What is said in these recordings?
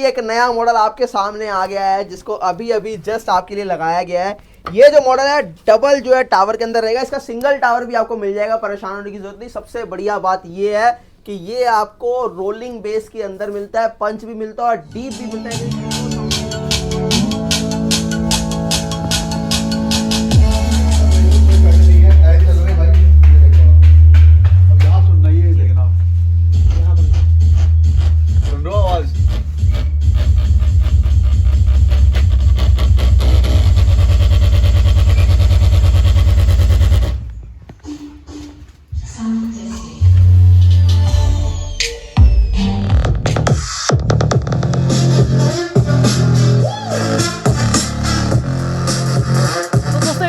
एक नया मॉडल आपके सामने आ गया है जिसको अभी अभी जस्ट आपके लिए लगाया गया है। ये जो मॉडल है डबल जो है टावर के अंदर रहेगा, इसका सिंगल टावर भी आपको मिल जाएगा, परेशान होने की जरूरत नहीं। सबसे बढ़िया बात ये है कि ये आपको रोलिंग बेस के अंदर मिलता है, पंच भी मिलता है और डीप भी मिलता है।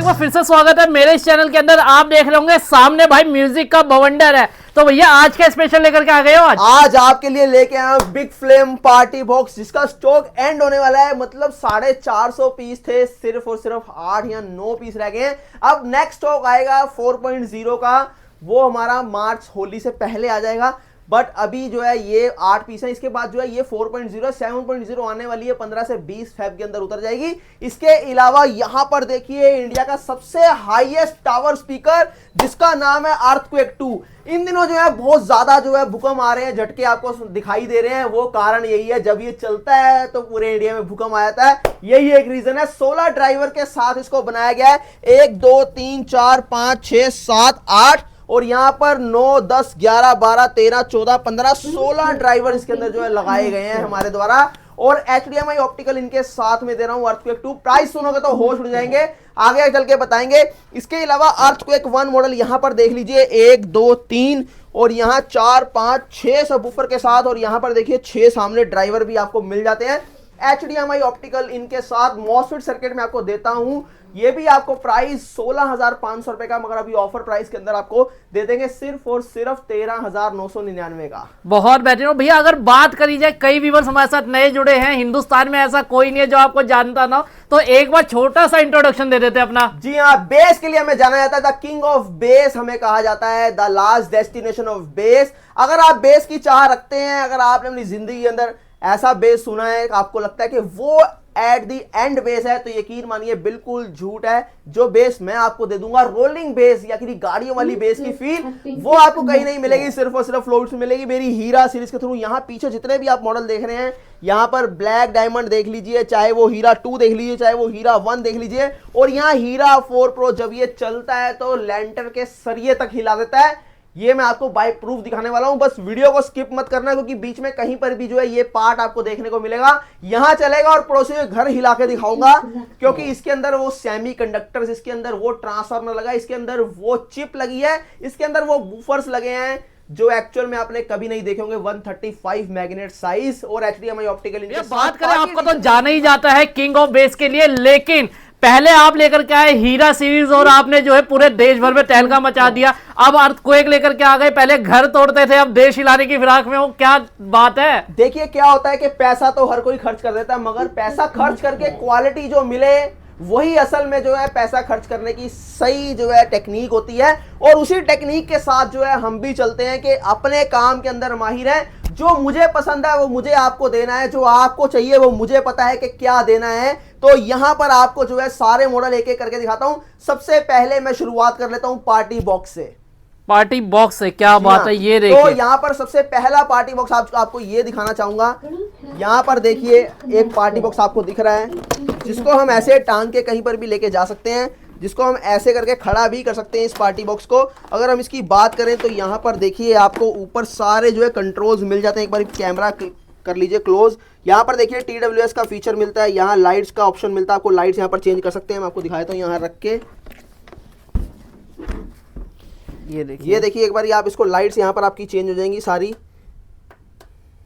फिर से स्वागत है मेरे इस चैनल के अंदर। आप देख रहे होंगे सामने भाई म्यूजिक का बवंडर है। तो भैया आज क्या स्पेशल लेकर के आ गए हो? आज आपके लिए लेके आया बिग फ्लेम पार्टी बॉक्स जिसका स्टॉक एंड होने वाला है। मतलब 450 पीस थे, सिर्फ और सिर्फ 8 या 9 पीस रह गए हैं। अब नेक्स्ट स्टॉक आएगा 4.0 का, वो हमारा मार्च होली से पहले आ जाएगा। बट अभी जो है ये 8 पीस है, इसके बाद जो है ये 4.0 7.0 आने वाली है, 15 से 20 फेब के अंदर उतर जाएगी। इसके अलावा यहां पर देखिए इंडिया का सबसे हाईएस्ट टावर स्पीकर जिसका नाम है अर्थक्वेक 2। इन दिनों जो है बहुत ज्यादा जो है भूकंप आ रहे हैं, झटके आपको दिखाई दे रहे हैं। वो कारण यही है, जब ये चलता है तो पूरे इंडिया में भूकंप आ जाता है, यही एक रीजन है। 16 ड्राइवर के साथ इसको बनाया गया है। 1 2 3 4 5 6 7 8 और यहां पर 9 10 11 12 13 14 15 16 ड्राइवर इसके अंदर जो है लगाए गए हैं हमारे द्वारा। और HDMI ऑप्टिकल इनके साथ में दे रहा हूं अर्थक्वेक 2। प्राइस सुनोगे तो होश उड़ जाएंगे, आगे चल के बताएंगे। इसके अलावा अर्थक्वेक 1 मॉडल यहां पर देख लीजिए, 1 2 3 और यहां 4 5 6 सबवूफर के साथ, और यहां पर देखिए 6 सामने ड्राइवर भी आपको मिल जाते हैं। HDMI ऑप्टिकल इनके साथ मॉसफेट सर्किट में आपको देता हूं। ये भी आपको प्राइस 16,500 रुपए का, मगर अभी ऑफर प्राइस के अंदर आपको दे देंगे सिर्फ और सिर्फ 13,999 का। बहुत बेहतरीन। भैया अगर बात करी जाए, कई व्यूअर्स हमारे साथ नए जुड़े हैं, हिंदुस्तान में ऐसा कोई नहीं है जो आपको जानता ना, तो एक बार छोटा सा इंट्रोडक्शन दे देते अपना। जी हाँ, बेस के लिए हमें जाना जाता है, द किंग ऑफ बेस हमें कहा जाता है, the last destination of base. अगर आप बेस की चाह रखते हैं, अगर आपने अपनी जिंदगी के अंदर ऐसा बेस सुना है, आपको लगता है कि वो एट दी एंड बेस है, तो यकीन मानिए बिल्कुल झूठ है। जो बेस मैं आपको दे दूंगा, रोलिंग बेस या कि गाड़ियों वाली बेस की फील, वो आपको कहीं नहीं मिलेगी, सिर्फ और सिर्फ फ्लोट्स में मिलेगी मेरी हीरा सीरीज के थ्रू। यहाँ पीछे जितने भी आप मॉडल देख रहे हैं, यहाँ पर ब्लैक डायमंड देख लीजिए, चाहे वो हीरा 2 देख लीजिए, चाहे वो हीरा 1 देख लीजिए, और यहाँ हीरा 4 प्रो जब ये चलता है तो लैंटर के सरिये तक हिला देता है। ये मैं आपको बाय प्रूफ दिखाने वाला हूं, बस वीडियो को स्किप मत करना, क्योंकि बीच में कहीं पर भी जो है ये पार्ट आपको देखने को मिलेगा। यहां चलेगा और पड़ोसी के घर हिला के दिखाऊंगा, क्योंकि इसके अंदर वो सेमी कंडक्टर्स, इसके अंदर वो ट्रांसफार्मर लगा, इसके अंदर वो चिप लगी है, इसके अंदर वो बूफर्स लगे हैं जो एक्चुअल में आपने कभी नहीं देखे होंगे। 135 मैग्नेट साइज और HDMI ऑप्टिकल। बात करें, आपको तो जाना ही जाता है किंग ऑफ बेस के लिए, लेकिन पहले आप लेकर के आए हीरा सीरीज और आपने जो है पूरे देश भर में तहलका मचा दिया। अब अर्थक्वेक लेकर के आ गए, पहले घर तोड़ते थे, अब देश हिलाने की फिराक में हो। क्या बात है? देखिए क्या होता है कि पैसा तो हर कोई खर्च कर देता है, मगर पैसा खर्च करके क्वालिटी जो मिले वही असल में जो है पैसा खर्च करने की सही जो है टेक्निक होती है। और उसी टेक्निक के साथ जो है हम भी चलते हैं कि अपने काम के अंदर माहिर है। जो मुझे पसंद है वो मुझे आपको देना है, जो आपको चाहिए वो मुझे पता है कि क्या देना है। तो यहां पर आपको जो है सारे मॉडल एक एक करके दिखाता हूं। सबसे पहले मैं शुरुआत कर लेता हूं पार्टी बॉक्स से। पार्टी बॉक्स से क्या बात है, ये देखिए। तो यहाँ पर सबसे पहला पार्टी बॉक्स आपको ये दिखाना चाहूंगा। यहाँ पर देखिए एक पार्टी बॉक्स आपको दिख रहा है, जिसको हम ऐसे टांग के कहीं पर भी लेके जा सकते हैं, जिसको हम ऐसे करके खड़ा भी कर सकते हैं इस पार्टी बॉक्स को। अगर हम इसकी बात करें तो यहाँ पर देखिए आपको ऊपर सारे जो है कंट्रोल्स मिल जाते हैं। एक बार कैमरा कर लीजिए क्लोज। यहाँ पर देखिए TWS का फीचर मिलता है, यहाँ लाइट्स का ऑप्शन मिलता है, आपको लाइट्स यहाँ पर चेंज कर सकते हैं। मैं आपको दिखाया था यहाँ रख के, ये देखिए एक बार आप इसको, लाइट्स यहाँ पर आपकी चेंज हो जाएंगी सारी।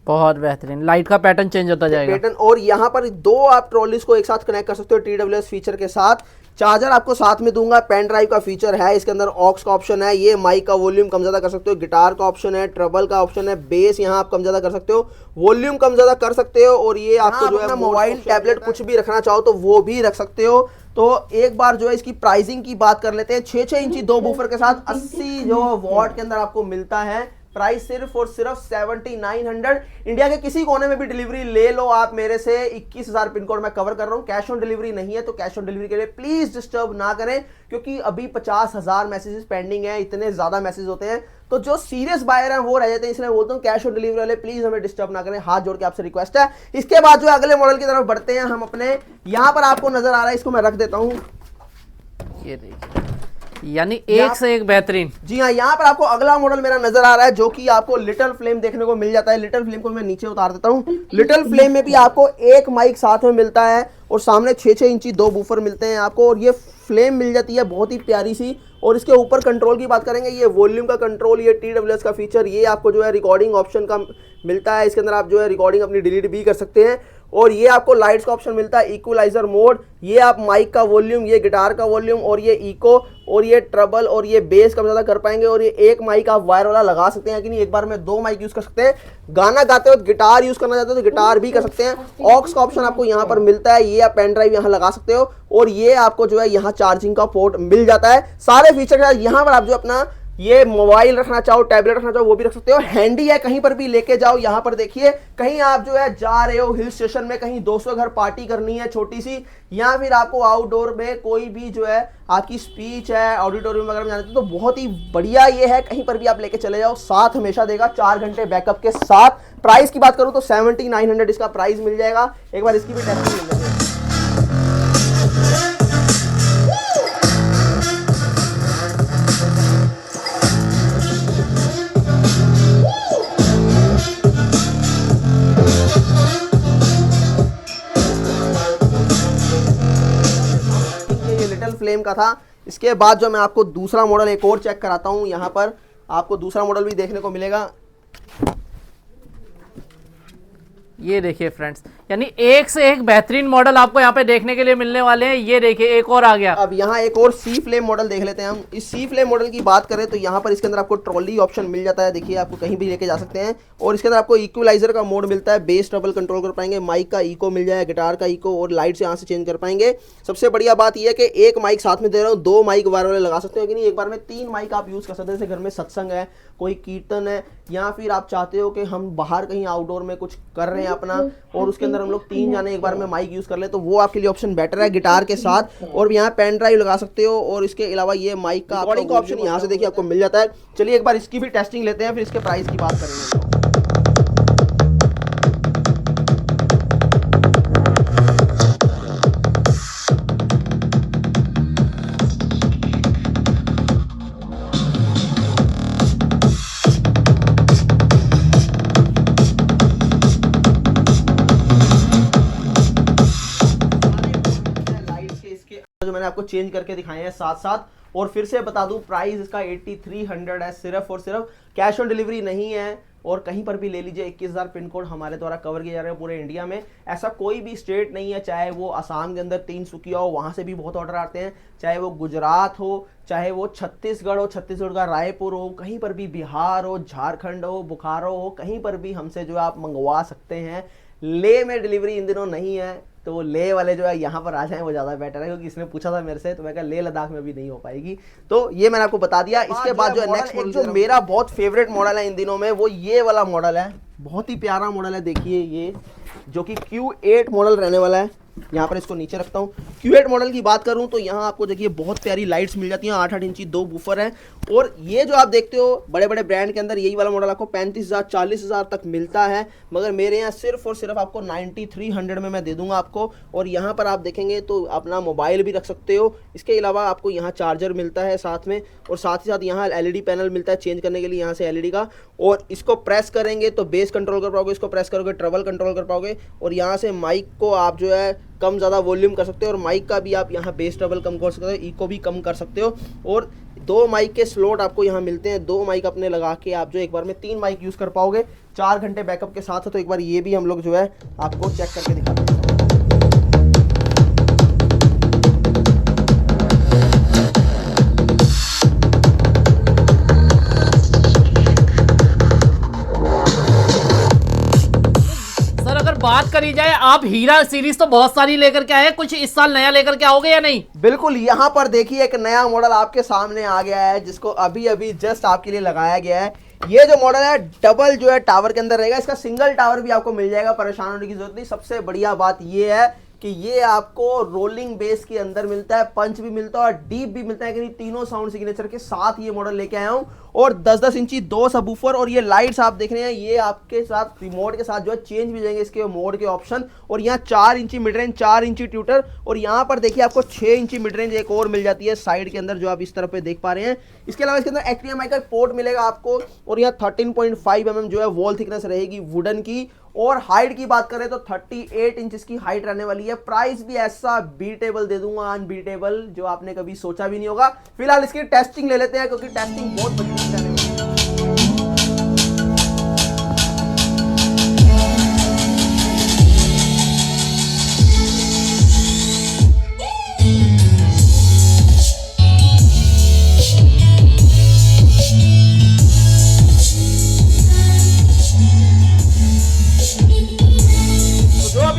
बहुत बेहतरीन, लाइट का पैटर्न चेंज होता जाएगा पैटर्न। और यहाँ पर 2 आप ट्रॉलीज को एक साथ कनेक्ट कर सकते हो TWS फीचर के साथ। चार्जर आपको साथ में दूंगा, पेन ड्राइव का फीचर है, इसके अंदर ऑक्स का ऑप्शन है, ये माइक का वॉल्यूम कम ज़्यादा कर सकते हो, गिटार का ऑप्शन है, ट्रबल का ऑप्शन है, बेस यहाँ आप कम ज़्यादा कर सकते हो, वॉल्यूम कम ज़्यादा कर सकते हो, और ये आपको जो है मोबाइल टैबलेट कुछ भी रखना चाहो तो वो भी रख सकते हो। तो एक बार जो है इसकी प्राइसिंग की बात कर लेते हैं। 6 इंची 2 बूफर के साथ 80 जो वॉट के अंदर आपको मिलता है। प्राइस सिर्फ और सिर्फ 7900। इंडिया के किसी कोने में भी डिलीवरी ले लो आप मेरे से। 21,000 पिन कोड मैं कवर कर रहा हूं। कैश ऑन डिलीवरी नहीं है तो कैश ऑन डिलीवरी के लिए प्लीज डिस्टर्ब ना करें, क्योंकि अभी 50,000 मैसेजेस पेंडिंग है। इतने ज्यादा मैसेज होते हैं तो जो सीरियस बायर हैं वो रह जाते हैं, इसलिए बोलता हूँ कैश ऑन डिलीवरी वाले प्लीज हमें डिस्टर्ब ना करें, हाथ जोड़ के आपसे रिक्वेस्ट है। इसके बाद जो अगले मॉडल की तरफ बढ़ते हैं हम अपने। यहां पर आपको नजर आ रहा है, इसको मैं रख देता हूं, ये देखिए, यानी एक से एक बेहतरीन। जी हाँ, यहाँ पर आपको अगला मॉडल मेरा नजर आ रहा है जो कि आपको लिटिल फ्लेम देखने को मिल जाता है। लिटिल फ्लेम को मैं नीचे उतार देता हूँ। लिटिल फ्लेम में भी आपको एक माइक साथ में मिलता है और सामने 6-6 इंची 2 बूफर मिलते हैं आपको, और ये फ्लेम मिल जाती है बहुत ही प्यारी सी। और इसके ऊपर कंट्रोल की बात करेंगे, ये वॉल्यूम का कंट्रोल, ये TWS का फीचर, ये आपको जो है रिकॉर्डिंग ऑप्शन का मिलता है। इसके अंदर आप जो है रिकॉर्डिंग अपनी डिलीट भी कर सकते हैं। और ये आपको लाइट्स का ऑप्शन मिलता है, इक्वलाइजर मोड, ये आप माइक का वॉल्यूम, ये गिटार का वॉल्यूम, और ये इको, और ये ट्रबल, और ये बेस कम ज़्यादा कर पाएंगे। और ये एक माइक आप वायर वाला लगा सकते हैं कि नहीं, एक बार में 2 माइक यूज़ कर सकते हैं। गाना गाते हो तो गिटार यूज़ करना चाहते हो तो गिटार भी कर सकते हैं। ऑक्स का ऑप्शन आपको यहाँ पर मिलता है, ये आप पेन ड्राइव यहाँ लगा सकते हो। और ये आपको जो है यहाँ चार्जिंग का पोर्ट मिल जाता है। सारे फीचर के साथ यहाँ पर आप जो अपना ये मोबाइल रखना चाहो, टैबलेट रखना चाहो वो भी रख सकते हो। हैंडी है, कहीं पर भी लेके जाओ। यहाँ पर देखिए, कहीं आप जो है जा रहे हो हिल स्टेशन में, कहीं दोस्तों घर पार्टी करनी है छोटी सी, या फिर आपको आउटडोर में कोई भी जो है आपकी स्पीच है, ऑडिटोरियम वगैरह में जाना है, तो बहुत ही बढ़िया ये है। कहीं पर भी आप लेके चले जाओ, साथ हमेशा देगा 4 घंटे बैकअप के साथ। प्राइस की बात करूं तो 7900 इसका प्राइस मिल जाएगा। एक बार इसकी भी टेस्टिंग मिल जाएगी। फ्लेम का था। इसके बाद जो मैं आपको दूसरा मॉडल एक और चेक कराता हूं, यहां पर आपको दूसरा मॉडल भी देखने को मिलेगा। ये देखिए फ्रेंड्स, यानी एक से एक बेहतरीन मॉडल आपको यहाँ पे देखने के लिए मिलने वाले हैं। ये देखिए, एक और आ गया। अब यहाँ एक और सी फ्लेम मॉडल देख लेते हैं हम। इस सी फ्लेम मॉडल की बात करें तो यहाँ पर इसके अंदर आपको ट्रॉली ऑप्शन मिल जाता है। देखिए, आपको कहीं भी लेके जा सकते हैं। और इसके अंदर आपको इक्वलाइजर का मोड मिलता है, बेस ट्रबल कंट्रोल कर पाएंगे, माइक का इको मिल जाएगा, गिटार का इको, और लाइट से यहाँ से चेंज कर पाएंगे। सबसे बढ़िया बात यह है कि एक माइक साथ में दे रहा हूँ, 2 माइक वायर वाले लगा सकते हो कि नहीं, एक बार में 3 माइक आप यूज कर सकते हैं। जैसे घर में सत्संग है, कोई कीर्तन है, या फिर आप चाहते हो कि हम बाहर कहीं आउटडोर में कुछ कर रहे हैं अपना, और उसके अंदर हम लोग 3 जाने एक बार में माइक यूज कर ले, तो वो आपके लिए ऑप्शन बेटर है गिटार के साथ। और यहाँ पेन ड्राइव लगा सकते हो। और इसके अलावा ये माइक का रिकॉर्डिंग का ऑप्शन यहाँ से देखिए आपको मिल जाता है। चलिए एक बार इसकी भी टेस्टिंग लेते हैं, फिर इसके प्राइस की बात करेंगे। जो मैंने आपको चेंज करके दिखाए हैं साथ साथ। और फिर से बता दूं, प्राइस इसका 8300 है, सिर्फ और सिर्फ। कैश ऑन डिलीवरी नहीं है, और कहीं पर भी ले लीजिए। 21,000 पिन कोड हमारे द्वारा कवर किए जा रहे हैं पूरे इंडिया में। ऐसा कोई भी स्टेट नहीं है, चाहे वो असम के अंदर 3 सुकिया हो, वहाँ से भी बहुत ऑर्डर आते हैं, चाहे वो गुजरात हो, चाहे वो छत्तीसगढ़ हो, छत्तीसगढ़ का रायपुर हो, कहीं पर भी बिहार हो, झारखंड हो, बोकारो हो, कहीं पर भी हमसे जो है आप मंगवा सकते हैं। ले में डिलीवरी इन दिनों नहीं है, तो वो ले वाले जो है यहाँ पर आ जाएं, वो ज़्यादा बेटर है, क्योंकि इसने पूछा था मेरे से, तो मैं कहा ले लद्दाख में भी नहीं हो पाएगी। तो ये मैंने आपको बता दिया। इसके बाद जो है नेक्स्ट मॉडल जो मेरा बहुत फेवरेट मॉडल है इन दिनों में, वो ये वाला मॉडल है। बहुत ही प्यारा मॉडल है, देखिए ये, जो कि Q8 मॉडल रहने वाला है। यहाँ पर इसको नीचे रखता हूँ। Q8 मॉडल की बात करूँ तो यहाँ आपको देखिए बहुत प्यारी लाइट्स मिल जाती हैं, 8-8 इंची 2 बूफर हैं। और ये जो आप देखते हो बड़े बड़े ब्रांड के अंदर, यही वाला मॉडल आपको 35,000 40,000 तक मिलता है, मगर मेरे यहाँ सिर्फ और सिर्फ आपको 9300 में मैं दे दूंगा आपको। और यहाँ पर आप देखेंगे तो अपना मोबाइल भी रख सकते हो। इसके अलावा आपको यहाँ चार्जर मिलता है साथ में, और साथ ही साथ यहाँ LED पैनल मिलता है चेंज करने के लिए, यहाँ से LED का। और इसको प्रेस करेंगे तो बेस कंट्रोल कर पाओगे, इसको प्रेस करोगे ट्रबल कंट्रोल कर पाओगे, और यहाँ से माइक को आप जो है कम ज़्यादा वॉल्यूम कर सकते हो, और माइक का भी आप यहाँ बेस ट्रबल कम कर सकते हो, इको भी कम कर सकते हो। और 2 माइक के स्लॉट आपको यहाँ मिलते हैं। 2 माइक अपने लगा के आप जो एक बार में 3 माइक यूज़ कर पाओगे। 4 घंटे बैकअप के साथ है। तो एक बार ये भी हम लोग जो है आपको चेक करके दिखाते हैं। बात करी जाए, आप हीरा सीरीज तो बहुत सारी लेकर के आए हैं, कुछ इस साल नया लेकर के आओगे या नहीं? बिल्कुल, यहाँ पर देखिए एक नया मॉडल आपके सामने आ गया है, जिसको अभी अभी जस्ट आपके लिए लगाया गया है। ये जो मॉडल है डबल जो है टावर के अंदर रहेगा, इसका सिंगल टावर भी आपको मिल जाएगा, परेशान होने की जरूरत नहीं। सबसे बढ़िया बात ये है कि ये आपको रोलिंग बेस के अंदर मिलता है, पंच भी मिलता है और डीप भी मिलता है, कि तीनों साउंड सिग्नेचर के साथ ये मॉडल लेके आया हूं। और 10-10 इंची 2 सबवूफर, और ये लाइट्स आप देख रहे हैं ये आपके साथ रिमोट के साथ जो है चेंज भी जाएंगे इसके मोड के ऑप्शन। और यहाँ 4 इंची मिड रेंज, 4 इंची ट्यूटर, और यहाँ पर देखिए आपको 6 इंची मिड रेंज एक और मिल जाती है साइड के अंदर, जो आप इस तरफ पे देख पा रहे हैं। इसके अलावा इसके अंदर HDMI का पोर्ट मिलेगा आपको, और यहाँ 13.5 mm जो है वॉल थिकनेस रहेगी वुडन की। और हाइट की बात करें तो 38 इंच की हाइट रहने वाली है। प्राइस भी ऐसा बीटेबल दे दूंगा, अनबीटेबल, जो आपने कभी सोचा भी नहीं होगा। फिलहाल इसकी टेस्टिंग ले लेते हैं, क्योंकि टेस्टिंग बहुत बढ़िया रहने वाली है।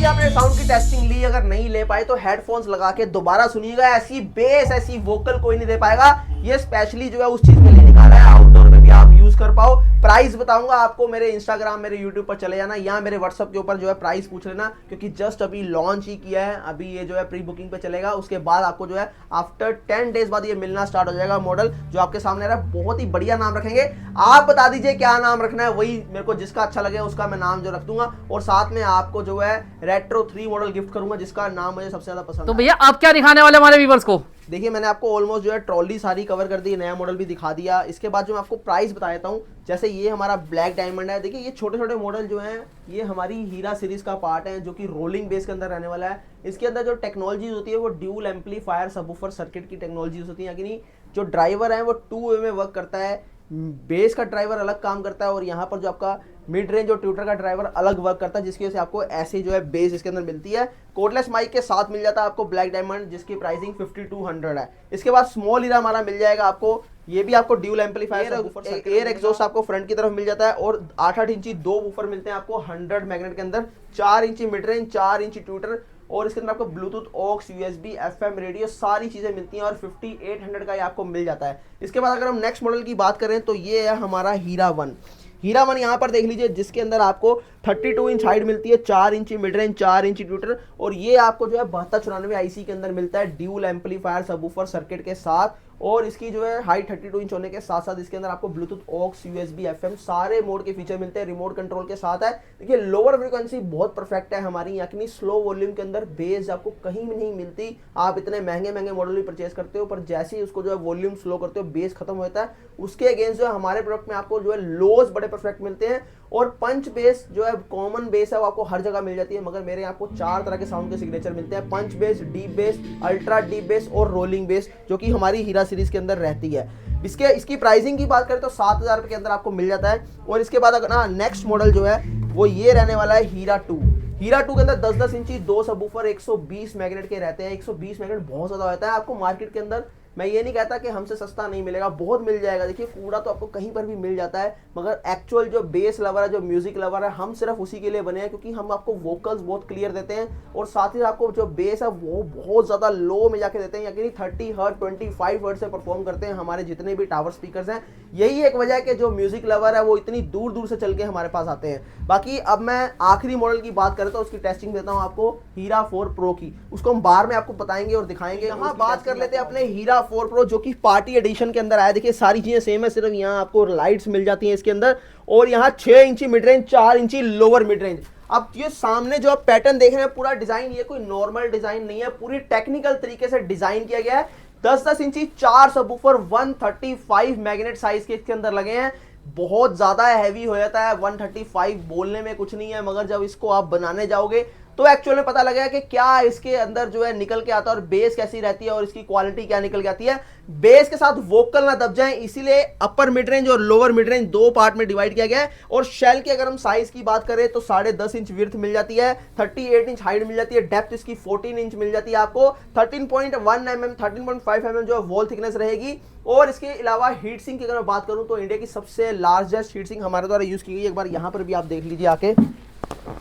आपने साउंड की टेस्टिंग ली, अगर नहीं ले पाए तो हेडफोन्स लगा के दोबारा सुनिएगा। ऐसी बेस, ऐसी वोकल कोई नहीं दे पाएगा। ये स्पेशली जो है उस चीज में लिए निकाला है, आउटडोर में भी आप यूज कर पाओ। प्राइस बताऊंगा आपको, मेरे इंस्टाग्राम, मेरे यूट्यूब पर चले जाना, या मेरे व्हाट्सएप के ऊपर जो है प्राइस पूछ लेना, क्योंकि जस्ट अभी लॉन्च ही किया है। अभी ये जो है प्री बुकिंग पे चलेगा, उसके बाद आपको जो है आफ्टर 10 डेज बाद ये मिलना स्टार्ट हो जाएगा मॉडल, जो आपके सामने रहा। बहुत ही बढ़िया नाम रखेंगे, आप बता दीजिए क्या नाम रखना है, वही मेरे को जिसका अच्छा लगे उसका मैं नाम जो रख दूंगा। और साथ में आपको जो है रेट्रो 3 मॉडल गिफ्ट करूंगा, जिसका नाम मुझे सबसे ज्यादा पसंद। तो भैया आप क्या दिखाने वाले हमारे व्यूअर्स को? देखिए मैंने आपको ऑलमोस्ट जो है ट्रॉली सारी कवर कर दी, नया मॉडल भी दिखा दिया। इसके बाद जो मैं आपको प्राइस बता देता हूँ, जैसे ये हमारा ब्लैक डायमंड है। देखिए ये छोटे छोटे मॉडल जो हैं ये हमारी हीरा सीरीज का पार्ट है, जो कि रोलिंग बेस के अंदर रहने वाला है। इसके अंदर जो टेक्नोलॉजीज होती है वो ड्यूल एम्पलीफायर सबवूफर सर्किट की टेक्नोलॉजीज होती है, यानी जो ड्राइवर है वो 2 वे में वर्क करता है। बेस का ड्राइवर अलग काम करता है, और यहाँ पर जो आपका मिड रेंज और ट्यूटर का ड्राइवर अलग वर्क करता है, जिसकी वजह से आपको ऐसे जो है बेस इसके अंदर मिलती है। कोर्डलेस माइक के साथ मिल जाता है आपको ब्लैक डायमंड, जिसकी प्राइसिंग 5200 है। इसके बाद स्मॉल हीरा हमारा मिल जाएगा आपको, ये भी आपको ड्यूल एम्पलीफायर, एयर एग्जॉस्ट आपको फ्रंट की तरफ मिल जाता है, और 8-8 इंची 2 वूफर मिलते हैं आपको 100 मैग्नेट के अंदर, 4 इंची मिड रेंज, 4 इंची ट्यूटर, और इसके अंदर आपको bluetooth, aux, USB, FM radio सारी चीजें मिलती हैं, और 5800 का ये आपको मिल जाता है। इसके बाद अगर हम नेक्स्ट मॉडल की बात करें तो ये है हमारा हीरा 1। हीरा 1 यहाँ पर देख लीजिए, जिसके अंदर आपको 32 इंच हाइट मिलती है, 4 इंची मिड रेंज, 4 इंची ट्यूटर, और ये आपको जो है 7294 IC के अंदर मिलता है ड्यूल एम्पलीफायर सबवूफर सर्किट के साथ। और इसकी जो है हाइट 32 इंच होने के साथ साथ इसके अंदर आपको ब्लूटूथ, ऑक्स, USB, FM सारे मोड के फीचर मिलते हैं, रिमोट कंट्रोल के साथ है। देखिए लोअर फ्रीक्वेंसी बहुत परफेक्ट है हमारी, यानी स्लो वॉल्यूम के अंदर बेस आपको कहीं भी नहीं मिलती। आप इतने महंगे महंगे मॉडल भी परचेज करते हो, पर जैसे ही उसको जो है वॉल्यूम स्लो करते हो बेस खत्म होता है। उसके अगेंस्ट जो है हमारे प्रोडक्ट में आपको जो है लोज बड़े परफेक्ट मिलते हैं, और पंच बेस जो है कॉमन बेस है वो आपको हर जगह मिल जाती है। मगर मेरे आपको 4 तरह के साउंड के सिग्नेचर मिलते हैं, punch bass, deep bass, ultra deep bass और रोलिंग बेस, जो कि हमारी हीरा सीरीज के अंदर रहती है। इसकी प्राइसिंग की बात करें तो 7000 रुपए के अंदर आपको मिल जाता है। और इसके बाद अगर नेक्स्ट मॉडल जो है वो ये रहने वाला है हीरा 2। हीरा 2 के अंदर 10-10 इंची 2 सबवूफर 120 मैग्नेट के रहते हैं। 120 मैग्नेट बहुत ज्यादा होता है आपको मार्केट के अंदर। मैं ये नहीं कहता कि हमसे सस्ता नहीं मिलेगा, बहुत मिल जाएगा। देखिए कूड़ा तो आपको कहीं पर भी मिल जाता है, मगर एक्चुअल जो बेस लवर है, जो म्यूजिक लवर है, हम सिर्फ उसी के लिए बने हैं, क्योंकि हम आपको वोकल्स बहुत क्लियर देते हैं, और साथ ही आपको जो बेस है वो बहुत ज्यादा लो में जाके देते हैं, यानी 30 हर्ट्ज 25 हर्ट्ज से परफॉर्म करते हैं हमारे जितने भी टावर स्पीकर्स हैं। यही एक वजह है कि जो म्यूजिक लवर है वो इतनी दूर दूर से चल के हमारे पास आते हैं। बाकी अब मैं आखिरी मॉडल की बात करें तो उसकी टेस्टिंग देता हूं आपको, हीरा 4 प्रो की। उसको हम बाहर में आपको बताएंगे और दिखाएंगे। यहाँ बात कर लेते हैं अपने हीरा 4 प्रो, जो कि पार्टी एडिशन के अंदर आया। देखिए सारी चीजें सेम है, सिर्फ यहाँ आपको लाइट्स मिल जाती हैं इसके अंदर, और यहाँ 6 इंची मिड रेंज, 4 इंची लोअर मिड रेंज। अब ये सामने जो आप पैटर्न देख रहे हैं, पूरा डिजाइन ये कोई नॉर्मल डिजाइन नहीं है, पूरी टेक्निकल तरीके से डिजाइन किया गया है। 10-10 इंची 4 सबवूफर 135 मैग्नेट साइज के इसके अंदर लगे हैं। बहुत ज्यादा हैवी हो जाता है 135, बोलने में कुछ नहीं है, मगर जब इसको आप बनाने जाओगे तो एक्चुअल में पता लगेगा कि क्या इसके अंदर जो है निकल के आता है, और बेस कैसी रहती है, और इसकी क्वालिटी क्या निकल के आती है। बेस के साथ वोकल ना दब जाए, इसीलिए अपर मिड रेंज और लोअर मिड रेंज 2 पार्ट में डिवाइड किया गया है। और शेल की अगर हम साइज की बात करें तो 10.5 इंच विड्थ मिल जाती है, 38 इंच हाइट मिल जाती है, डेप्थ इसकी 14 इंच मिल जाती है आपको, 13.1 mm 13.5 mm जो है वॉल थिकनेस रहेगी। और इसके अलावा हीट सिंक की अगर मैं बात करूं तो इंडिया की सबसे लार्जेस्ट हीट सिंक हमारे द्वारा यूज की गई। एक बार यहां पर भी आप देख लीजिए आके,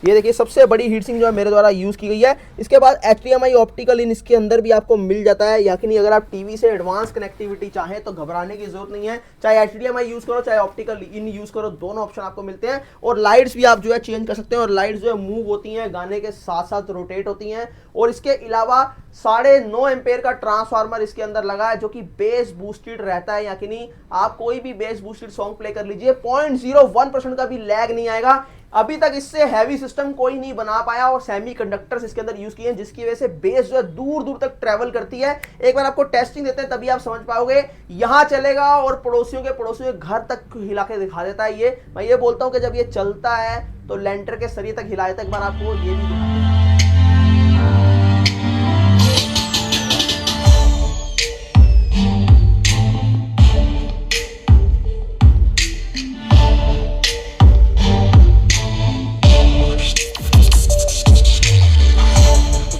ये देखिए सबसे बड़ी हीट सिंक जो है मेरे द्वारा यूज की गई है। इसके बाद HDMI ऑप्टिकल इन इसके अंदर भी आपको मिल जाता है, या कि नहीं अगर आप टीवी से एडवांस कनेक्टिविटी चाहें तो घबराने की जरूरत नहीं है, चाहे HDMI यूज करो चाहे ऑप्टिकल इन यूज करो, दोनों ऑप्शन आपको मिलते हैं। और लाइट्स भी आप जो है चेंज कर सकते हैं, और लाइट्स जो है मूव होती हैं, गाने के साथ साथ रोटेट होती हैं। और इसके अलावा 9.5 एम्पेयर का ट्रांसफार्मर इसके अंदर लगा है जो कि बेस बूस्टेड रहता है, या कि नहीं आप कोई भी बेस बूस्टेड सॉन्ग प्ले कर लीजिए 0.01% का भी लैग नहीं आएगा। अभी तक इससे हैवी सिस्टम कोई नहीं बना पाया, और सेमीकंडक्टर्स इसके अंदर यूज किए हैं जिसकी वजह से बेस जो है दूर दूर तक ट्रेवल करती है। एक बार आपको टेस्टिंग देते हैं तभी आप समझ पाओगे। यहां चलेगा और पड़ोसियों के घर तक हिला के दिखा देता है। ये मैं ये बोलता हूं कि जब ये चलता है तो लेंटर के सरिये तक हिला देता है। एक बार आपको ये भी दिखा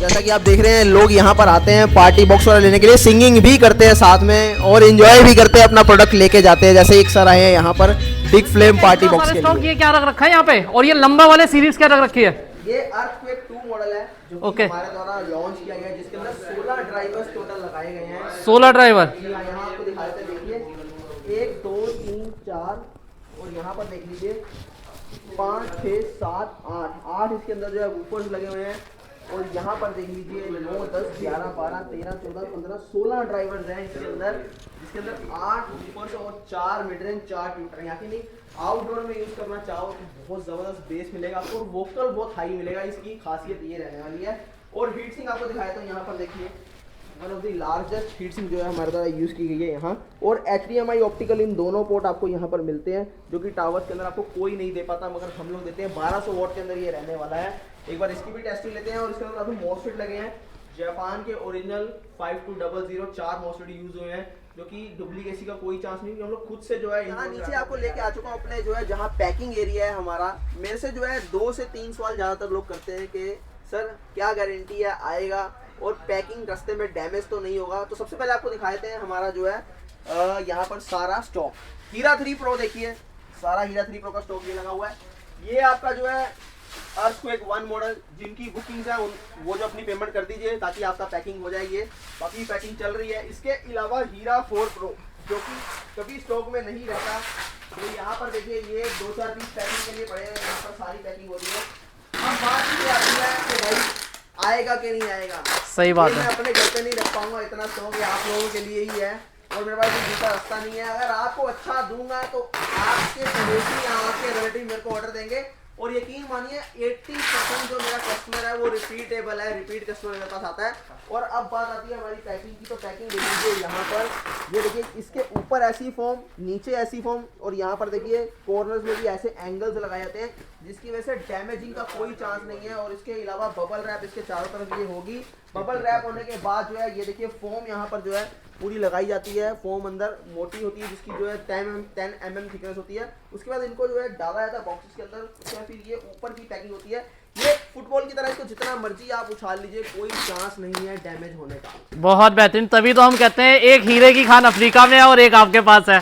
जैसा कि आप देख रहे हैं लोग यहाँ पर आते हैं पार्टी बॉक्स वाला लेने के लिए, सिंगिंग भी करते हैं साथ में और एंजॉय भी करते हैं, अपना प्रोडक्ट लेके जाते हैं। जैसे एक सर आए हैं यहाँ पर बिग फ्लेम पार्टी बॉक्स के लिए। ये क्या रख रखा है यहाँ पे, और ये लंबा वाले सीरीज क्या रख रखी है? ये अर्थक्वेक 2 मॉडल है जो कि हमारे द्वारा लॉन्च किया गया है, जिसके अंदर 16 ड्राइवर्स टोटल लगाए गए हैं। 16 ड्राइवर यहाँ आपको दिखा देते हैं, देखिए 1 2 3 4 और यहाँ पर देख लीजिए 5 6 7 8 इसके अंदर जो है वूफर्स लगे हुए हैं। और यहाँ पर देख लीजिए 9 10 11 12 13 14 15 16 ड्राइवर्स हैं इसके अंदर, जिसके अंदर 8 वूफर्स और 4 मिड रेंज 4 ट्यूटर। यहाँ की नहीं आउटडोर में यूज करना चाहो तो बहुत जबरदस्त बेस मिलेगा आपको, और वोकल बहुत हाई मिलेगा। इसकी खासियत ये रहने वाली है। और हीट सिंक आपको दिखाया तो यहाँ पर देखिए one of the largest heat sink जो है हमारे द्वारा यूज़ की गई है यहाँ। और HDMI ऑप्टिकल इन दोनों पोर्ट आपको यहाँ पर मिलते हैं, जो कि टावर्स के अंदर आपको कोई नहीं दे पाता, मगर हम लोग देते हैं। 1200 वॉट के अंदर ये रहने वाला है। एक बार इसकी भी टेस्टिंग लेते हैं। और इसके अंदर आपको मॉसफेट लगे हैं जापान के ओरिजिनल 5200 4 मॉसफेट यूज हुए हैं, जो कि डुप्लीकेसी का कोई चांस नहीं, हम लोग खुद से जो है यहाँ नीचे आपको लेके आ चुका हूँ अपने जो है जहाँ पैकिंग एरिया है हमारा। मेरे से जो है 2 से 3 सवाल ज़्यादातर लोग करते हैं कि सर क्या गारंटी है आएगा और पैकिंग रास्ते में डैमेज तो नहीं होगा। तो सबसे पहले आपको दिखाए थे हमारा जो है यहाँ पर सारा स्टॉक हीरा 3 प्रो देखिए, सारा हीरा 3 प्रो का स्टॉक ये लगा हुआ है। ये आपका जो है अर्थक्वेक 1 मॉडल जिनकी बुकिंग है वो जो अपनी पेमेंट कर दीजिए ताकि आपका पैकिंग हो जाएगी। बाकी पैकिंग चल रही है। इसके अलावा हीरा 4 प्रो जो कि कभी स्टॉक में नहीं रहता, तो यहाँ पर देखिए ये 2-4 पीस पैकिंग के लिए पड़े हैं, यहाँ पर सारी पैकिंग हो रही है। अब बात ये आती है कि भाई आएगा कि नहीं आएगा। सही बात है, मैं अपने घर पे नहीं रख पाऊंगा, इतना स्टॉक ये आप लोगों के लिए ही है और मेरे पास कोई दूसरा रास्ता नहीं है। अगर आपको अच्छा दूंगा तो आपके पड़ोसी या आपके रिलेटिव मेरे को ऑर्डर देंगे, और यकीन मानिए 80% जो मेरा कस्टमर है वो रिपीटेबल है, रिपीट कस्टमर मेरे पास आता है। और अब बात आती है हमारी पैकिंग की, तो पैकिंग देख लीजिए यहाँ पर ये देखिए इसके ऊपर ऐसी फॉर्म, नीचे ऐसी फॉर्म, और यहाँ पर देखिए कॉर्नर्स में भी ऐसे एंगल्स लगाए जाते हैं जिसकी वजह से डैमेजिंग का कोई चांस नहीं है। और इसके अलावा बबल रैप इसके चारों तरफ ये होगी। बबल रैप होने के बाद जो है ये देखिए फोम यहाँ पर जो है पूरी लगाई जाती है। फोम अंदर मोटी होती है जिसकी जो है 10 mm थिकनेस होती है। उसके बाद इनको जो है डाला जाता है बॉक्सेस के अंदर, उसके बाद फिर ये ऊपर की पैकिंग होती है। ये फुटबॉल की तरह इसको जितना मर्जी आप उछाल लीजिए कोई चांस नहीं है डैमेज होने का। बहुत बेहतरीन, तभी तो हम कहते हैं एक हीरे की खान अफ्रीका में है और एक आपके पास है।